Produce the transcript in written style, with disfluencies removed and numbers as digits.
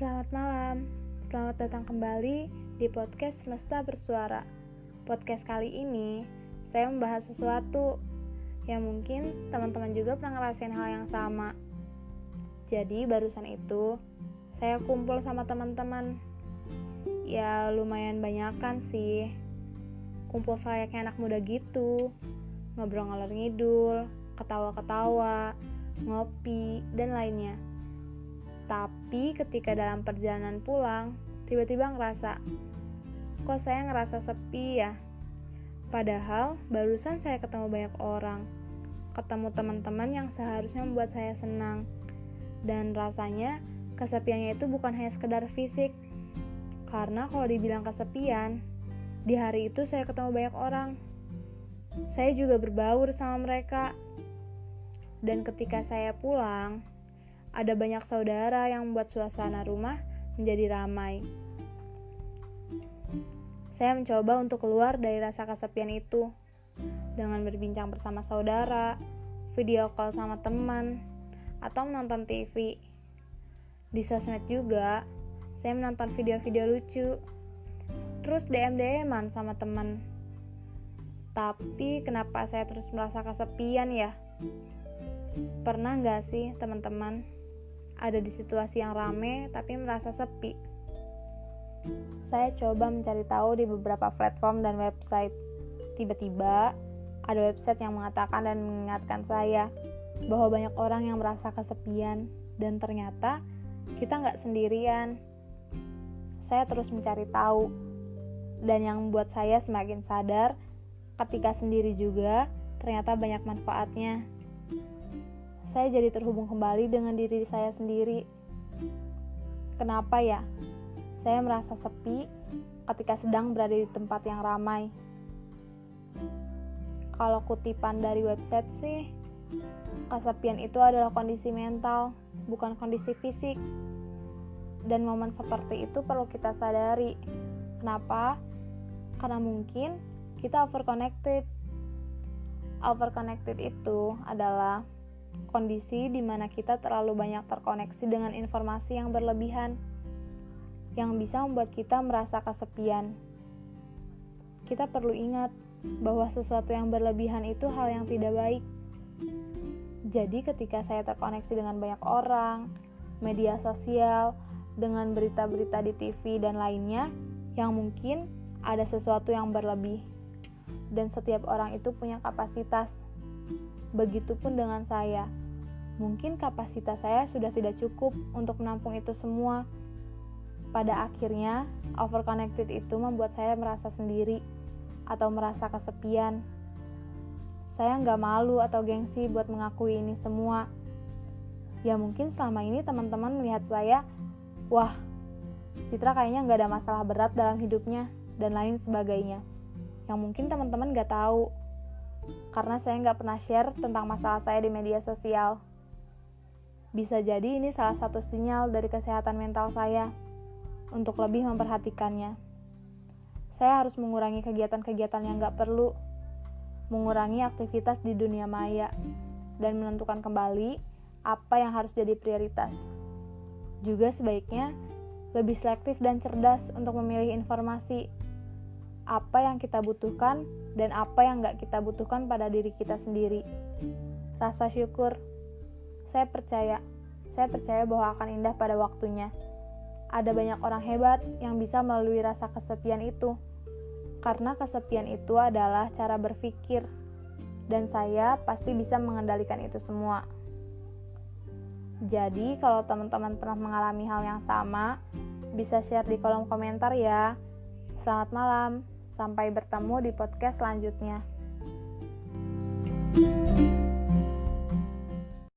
Selamat malam, selamat datang kembali di podcast Semesta Bersuara. Podcast kali ini, saya membahas sesuatu yang mungkin teman-teman juga pernah ngerasain hal yang sama. Jadi barusan itu, saya kumpul sama teman-teman. Ya lumayan banyakan sih. Kumpul layaknya anak muda gitu, ngobrol ngalor ngidul, ketawa-ketawa, ngopi, dan lainnya. Tapi ketika dalam perjalanan pulang, tiba-tiba ngerasa, kok saya ngerasa sepi ya? Padahal barusan saya ketemu banyak orang, ketemu teman-teman yang seharusnya membuat saya senang. Dan rasanya kesepiannya itu bukan hanya sekedar fisik. Karena kalau dibilang kesepian, di hari itu saya ketemu banyak orang. Saya juga berbaur sama mereka. Dan ketika saya pulang, ada banyak saudara yang membuat suasana rumah menjadi ramai. Saya mencoba untuk keluar dari rasa kesepian itu dengan berbincang bersama saudara, video call sama teman, atau menonton TV. Di sosmed juga, saya menonton video-video lucu, terus DM-an sama teman. Tapi kenapa saya terus merasa kesepian ya? Pernah gak sih teman-teman ada di situasi yang rame tapi merasa sepi? Saya coba mencari tahu di beberapa platform dan website. Tiba-tiba ada website yang mengatakan dan mengingatkan saya bahwa banyak orang yang merasa kesepian dan ternyata kita gak sendirian. Saya terus mencari tahu dan yang membuat saya semakin sadar ketika sendiri juga ternyata banyak manfaatnya. Saya jadi terhubung kembali dengan diri saya sendiri. Kenapa ya? Saya merasa sepi ketika sedang berada di tempat yang ramai. Kalau kutipan dari website sih, kesepian itu adalah kondisi mental, bukan kondisi fisik. Dan momen seperti itu perlu kita sadari. Kenapa? Karena mungkin kita overconnected. Overconnected itu adalah kondisi di mana kita terlalu banyak terkoneksi dengan informasi yang berlebihan, yang bisa membuat kita merasa kesepian. Kita perlu ingat bahwa sesuatu yang berlebihan itu hal yang tidak baik. Jadi ketika saya terkoneksi dengan banyak orang, media sosial, dengan berita-berita di TV dan lainnya, yang mungkin ada sesuatu yang berlebih. Dan setiap orang itu punya kapasitas. Begitupun dengan saya. Mungkin kapasitas saya sudah tidak cukup untuk menampung itu semua. Pada akhirnya, overconnected itu membuat saya merasa sendiri atau merasa kesepian. Saya nggak malu atau gengsi buat mengakui ini semua. Ya mungkin selama ini teman-teman melihat saya, wah, Citra kayaknya nggak ada masalah berat dalam hidupnya, dan lain sebagainya. Yang mungkin teman-teman nggak tahu. Karena saya nggak pernah share tentang masalah saya di media sosial. Bisa jadi ini salah satu sinyal dari kesehatan mental saya untuk lebih memperhatikannya. Saya harus mengurangi kegiatan-kegiatan yang nggak perlu, mengurangi aktivitas di dunia maya, dan menentukan kembali apa yang harus jadi prioritas. Juga sebaiknya lebih selektif dan cerdas untuk memilih informasi, apa yang kita butuhkan dan apa yang gak kita butuhkan pada diri kita sendiri. Rasa syukur. Saya percaya bahwa akan indah pada waktunya. Ada banyak orang hebat yang bisa melalui rasa kesepian itu. Karena kesepian itu adalah cara berpikir. Dan saya pasti bisa mengendalikan itu semua. Jadi kalau teman-teman pernah mengalami hal yang sama, bisa share di kolom komentar ya. Selamat malam. Sampai bertemu di podcast selanjutnya.